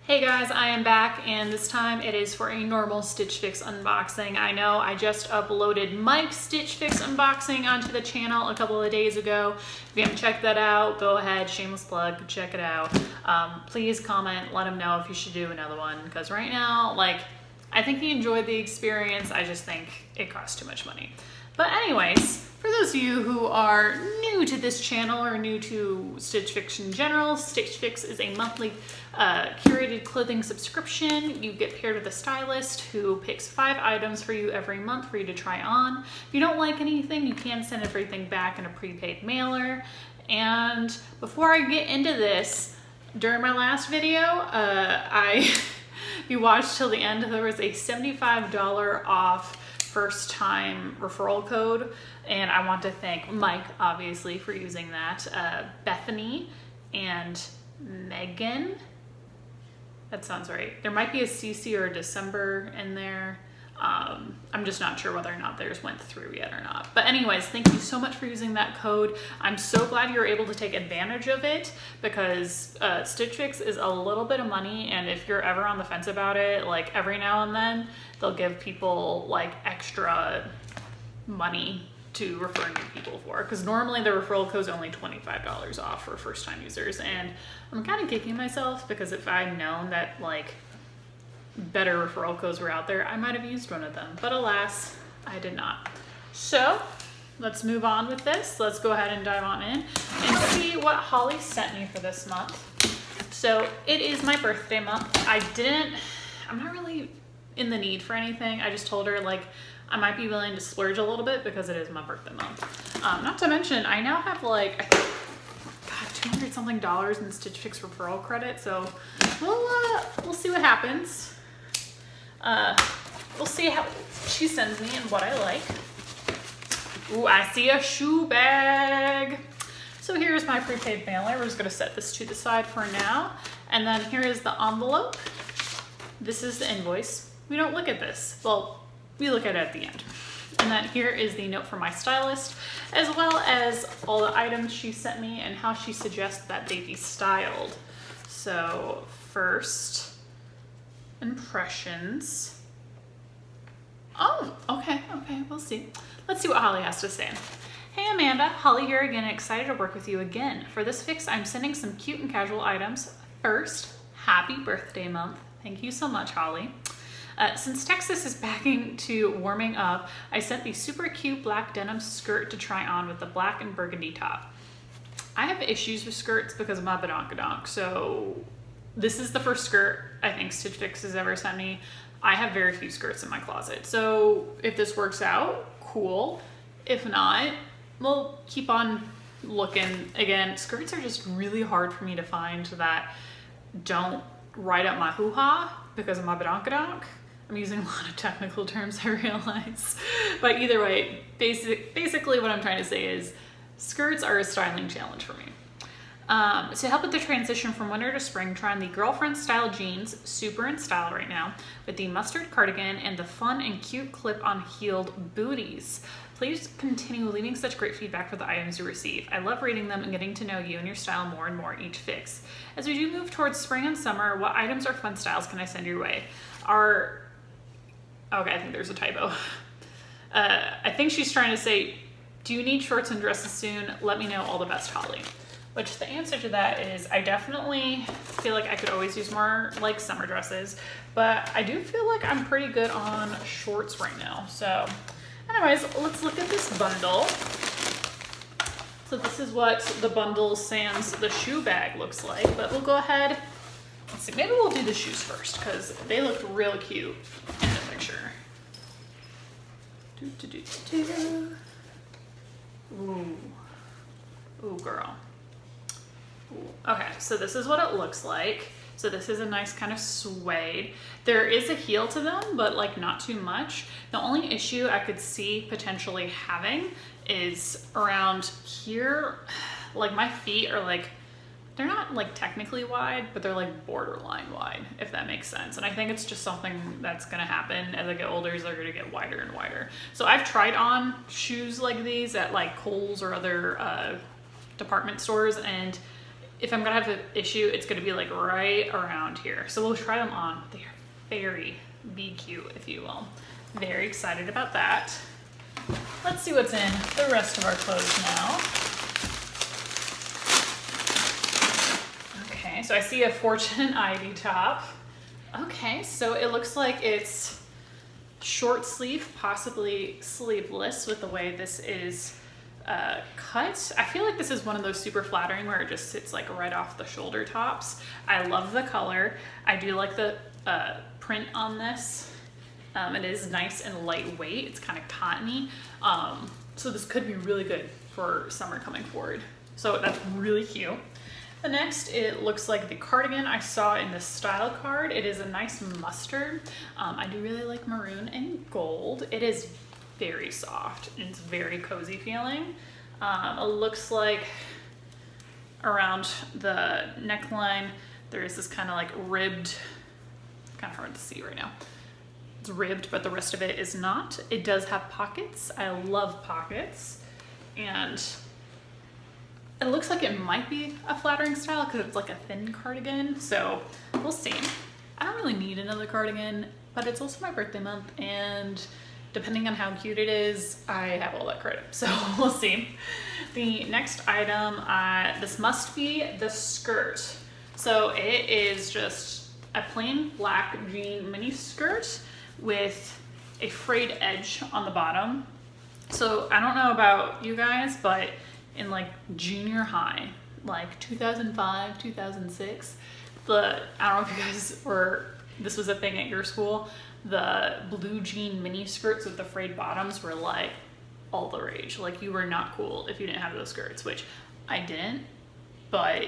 Hey guys, I am back, and this time it is for a normal Stitch Fix unboxing. I know I just uploaded Mike's Stitch Fix unboxing onto the channel a couple of days ago. If you haven't checked that out, go ahead, shameless plug, check it out. Please comment, let him know if you should do another one, because right now, I think he enjoyed the experience. I just think it costs too much money. But anyways, for those of you who are new to this channel or new to Stitch Fix in general, Stitch Fix is a monthly curated clothing subscription. You get paired with a stylist who picks 5 items for you every month for you to try on. If you don't like anything, you can send everything back in a prepaid mailer. And before I get into this, during my last video, if you watched till the end, there was a $75 off first time referral code, and I want to thank Mike obviously for using that. Bethany and Megan, that sounds right. There might be a CC or a December in there. I'm just not sure whether or not theirs went through yet or not. But anyways, thank you so much for using that code. I'm so glad you're able to take advantage of it, because Stitch Fix is a little bit of money, and if you're ever on the fence about it, every now and then they'll give people extra money to refer new people for, because normally the referral code is only $25 off for first time users. And I'm kind of kicking myself, because if I'd known that better referral codes were out there, I might have used one of them, but alas, I did not. So let's move on with this. Let's go ahead and dive on in and see what Holly sent me for this month. So it is my birthday month. I'm not really in the need for anything. I just told her I might be willing to splurge a little bit because it is my birthday month. Not to mention, I now have I think, $200 something in Stitch Fix referral credit. So we'll see what happens. We'll see how she sends me and what I like. Ooh, I see a shoe bag. So here's my prepaid mailer. We're just gonna set this to the side for now. And then here is the envelope. This is the invoice. We don't look at this. Well, we look at it at the end. And then here is the note from my stylist, as well as all the items she sent me and how she suggests that they be styled. So first impressions. Oh, okay, we'll see. Let's see what Holly has to say. Hey Amanda, Holly here again, excited to work with you again. For this fix, I'm sending some cute and casual items. First, happy birthday month. Thank you so much, Holly. Since Texas is backing to warming up, I sent the super cute black denim skirt to try on with the black and burgundy top. I have issues with skirts because of my badonkadonk, so this is the first skirt I think Stitch Fix has ever sent me. I have very few skirts in my closet, so if this works out, cool. If not, we'll keep on looking. Again, skirts are just really hard for me to find that don't ride up my hoo-ha because of my badonkadonk. I'm using a lot of technical terms, I realize. But either way, basically what I'm trying to say is skirts are a styling challenge for me. To help with the transition from winter to spring, try on the girlfriend style jeans, super in style right now, with the mustard cardigan and the fun and cute clip-on heeled booties. Please continue leaving such great feedback for the items you receive. I love reading them and getting to know you and your style more and more each fix. As we do move towards spring and summer, what items or fun styles can I send your way? Okay, I think there's a typo. I think she's trying to say, do you need shorts and dresses soon? Let me know. All the best, Holly. Which the answer to that is I definitely feel like I could always use more summer dresses, but I do feel like I'm pretty good on shorts right now. So anyways, let's look at this bundle. So this is what the bundle sans the shoe bag looks like, but we'll go ahead. Let's see, maybe we'll do the shoes first because they looked real cute in the picture. Ooh, girl. Ooh. Okay, so this is what it looks like. So this is a nice kind of suede. There is a heel to them, but not too much. The only issue I could see potentially having is around here. My feet are they're not technically wide, but they're borderline wide, if that makes sense. And I think it's just something that's gonna happen as I get older, is they're gonna get wider and wider. So I've tried on shoes like these at Kohl's or other department stores, and if I'm gonna have an issue, it's gonna be like right around here. So we'll try them on. They are very be cute, if you will. Very excited about that. Let's see what's in the rest of our clothes now. Okay, so I see a Fortune Ivy top. Okay, so it looks like it's short sleeve, possibly sleeveless with the way this is cut. I feel like this is one of those super flattering where it just sits like right off the shoulder tops. I love the color. I do like the print on this. It is nice and lightweight. It's kind of cottony. So this could be really good for summer coming forward. So that's really cute. The next, it looks like the cardigan I saw in the style card. It is a nice mustard. I do really like maroon and gold. It is very soft and it's very cozy feeling. It looks like around the neckline, there is this kind of like ribbed, kind of hard to see right now. It's ribbed, but the rest of it is not. It does have pockets. I love pockets. And it looks like it might be a flattering style because it's like a thin cardigan. So we'll see. I don't really need another cardigan, but it's also my birthday month. And depending on how cute it is, I have all that credit. So we'll see. The next item, this must be the skirt. So it is just a plain black jean mini skirt with a frayed edge on the bottom. So I don't know about you guys, but in like junior high, like 2005, 2006, I don't know if you guys this was a thing at your school, the blue jean mini skirts with the frayed bottoms were like all the rage. Like you were not cool if you didn't have those skirts, which I didn't, but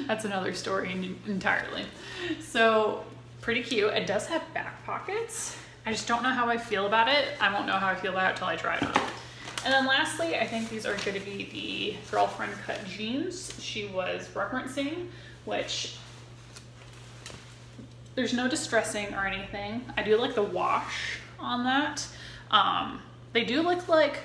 that's another story entirely. So pretty cute. It does have back pockets. I just don't know how I feel about it. I won't know how I feel about it till I try it on. And then lastly, I think these are going to be the girlfriend cut jeans she was referencing, which there's no distressing or anything. I do like the wash on that. They do look like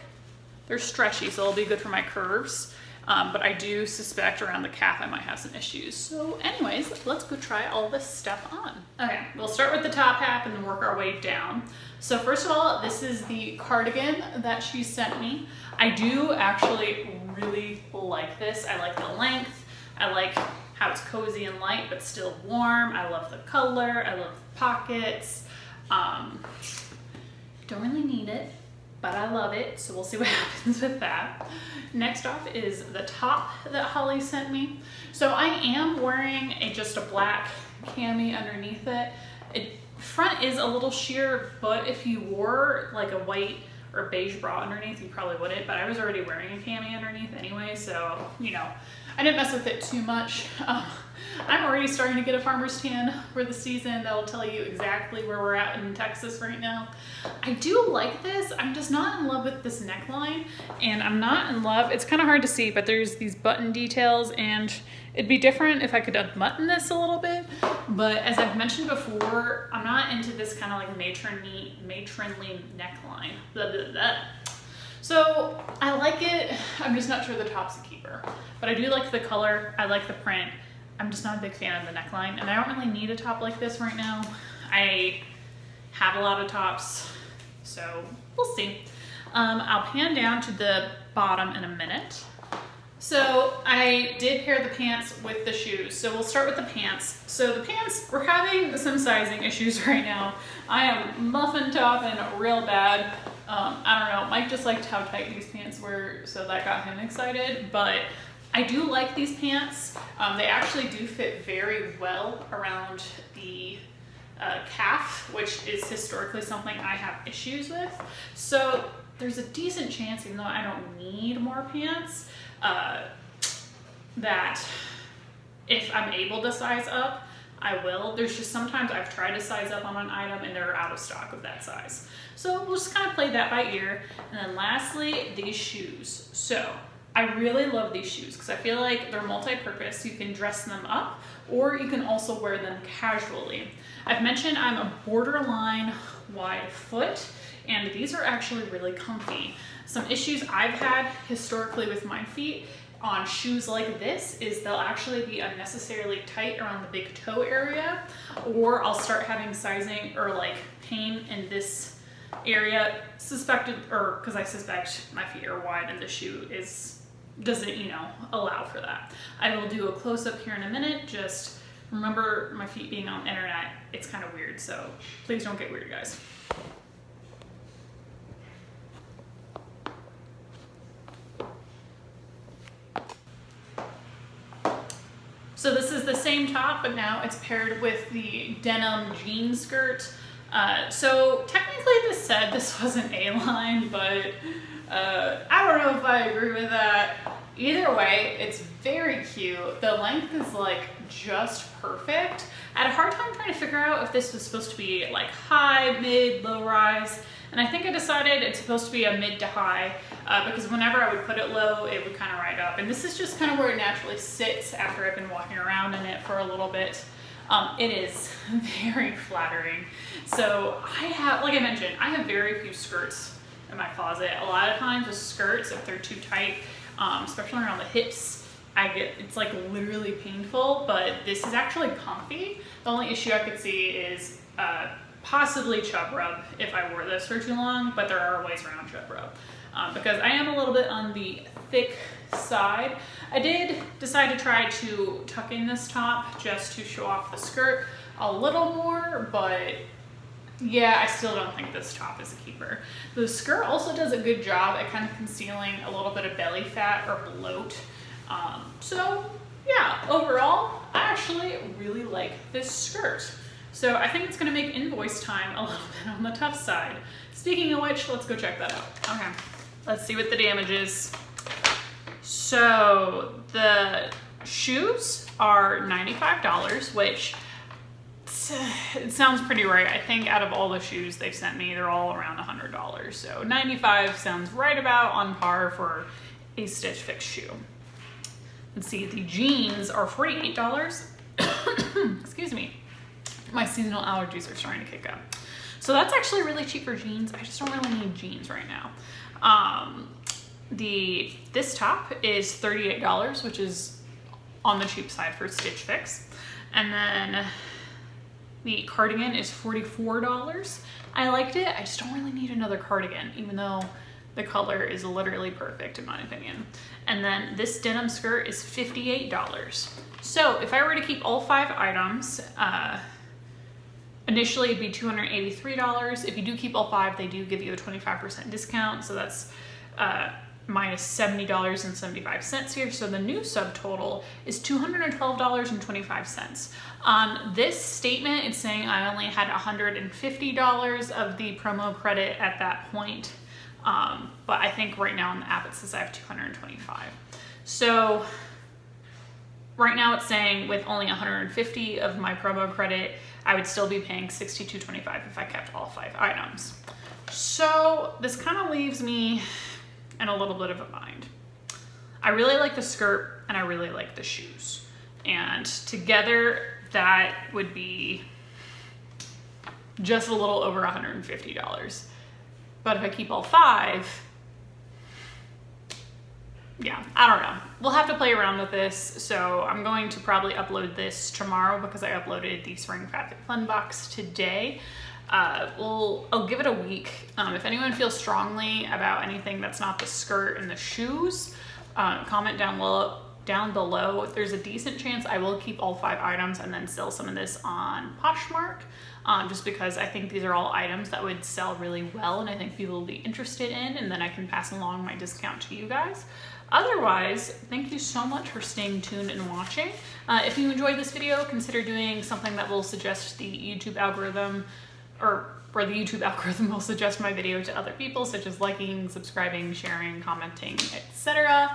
they're stretchy, so they'll be good for my curves. But I do suspect around the calf I might have some issues. So anyways, let's go try all this stuff on. Okay, we'll start with the top half and then work our way down. So first of all, this is the cardigan that she sent me. I do actually really like this. I like the length. I like how it's cozy and light, but still warm. I love the color. I love the pockets. Don't really need it, but I love it, so we'll see what happens with that. Next off is the top that Holly sent me. So I am wearing just a black cami underneath it. Front is a little sheer, but if you wore like a white or beige bra underneath, you probably wouldn't, but I was already wearing a cami underneath anyway, so, you know, I didn't mess with it too much. I'm already starting to get a farmer's tan for the season. That'll tell you exactly where we're at in Texas right now. I do like this. I'm just not in love with this neckline, and I'm not in love. It's kind of hard to see, but there's these button details, and it'd be different if I could unbutton this a little bit. But as I've mentioned before, I'm not into this kind of like matronly neckline. Blah, blah, blah. So I like it. I'm just not sure the top's a keeper, but I do like the color. I like the print. I'm just not a big fan of the neckline, and I don't really need a top like this right now. I have a lot of tops, so we'll see. I'll pan down to the bottom in a minute. So I did pair the pants with the shoes. So we'll start with the pants. So the pants, we're having some sizing issues right now. I am muffin topping real bad. I don't know, Mike just liked how tight these pants were, so that got him excited, but I do like these pants. They actually do fit very well around the calf, which is historically something I have issues with. So there's a decent chance, even though I don't need more pants, that if I'm able to size up, I will. There's just sometimes I've tried to size up on an item and they're out of stock of that size. So we'll just kind of play that by ear. And then lastly, these shoes. So I really love these shoes because I feel like they're multi-purpose. You can dress them up or you can also wear them casually. I've mentioned I'm a borderline wide foot, and these are actually really comfy. Some issues I've had historically with my feet on shoes like this is they'll actually be unnecessarily tight around the big toe area, or I'll start having sizing or like pain in this area, because I suspect my feet are wide and the shoe doesn't, you know, allow for that. I will do a close-up here in a minute. Just remember, my feet being on the internet, it's kind of weird, so please don't get weird, guys. So this is the same top, but now it's paired with the denim jean skirt. So technically this said this wasn't A-line, but I don't know if I agree with that. Either way, it's very cute. The length is like just perfect. I had a hard time trying to figure out if this was supposed to be like high, mid, low rise. And I think I decided it's supposed to be a mid to high because whenever I would put it low, it would kind of ride up. And this is just kind of where it naturally sits after I've been walking around in it for a little bit. It is very flattering. So I have, like I mentioned, I have very few skirts in my closet. A lot of times with skirts, if they're too tight, especially around the hips, it's like literally painful, but this is actually comfy. The only issue I could see is possibly chub rub if I wore this for too long, but there are ways around chub rub because I am a little bit on the thick side. I did decide to try to tuck in this top just to show off the skirt a little more, but yeah, I still don't think this top is a keeper. The skirt also does a good job at kind of concealing a little bit of belly fat or bloat. So yeah, overall, I actually really like this skirt. So I think it's gonna make invoice time a little bit on the tough side. Speaking of which, let's go check that out. Okay, let's see what the damage is. So the shoes are $95, which it sounds pretty right. I think out of all the shoes they've sent me, they're all around $100. So 95 sounds right about on par for a Stitch Fix shoe. Let's see, the jeans are $48. Excuse me. My seasonal allergies are starting to kick up. So that's actually really cheap for jeans. I just don't really need jeans right now. This top is $38, which is on the cheap side for Stitch Fix. And then the cardigan is $44. I liked it. I just don't really need another cardigan, even though the color is literally perfect in my opinion. And then this denim skirt is $58. So if I were to keep all 5 items, initially it'd be $283. If you do keep all 5, they do give you a 25% discount. So that's minus $70.75 here. So the new subtotal is $212.25. On this statement, it's saying I only had $150 of the promo credit at that point. But I think right now on the app it says I have $225. So right now it's saying with only $150 of my promo credit, I would still be paying $62.25 if I kept all 5 items. So this kind of leaves me in a little bit of a bind. I really like the skirt and I really like the shoes. And together that would be just a little over $150. But if I keep all 5, yeah, I don't know. We'll have to play around with this. So I'm going to probably upload this tomorrow because I uploaded the Spring Fabric Fun box today. I'll give it a week. If anyone feels strongly about anything that's not the skirt and the shoes, comment down below. There's a decent chance I will keep all 5 items and then sell some of this on Poshmark, just because I think these are all items that would sell really well and I think people will be interested in, and then I can pass along my discount to you guys. Otherwise, thank you so much for staying tuned and watching. If you enjoyed this video, consider doing something that will suggest the YouTube algorithm, or where the YouTube algorithm will suggest my video to other people, such as liking, subscribing, sharing, commenting, etc.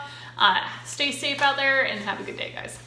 Stay safe out there and have a good day, guys.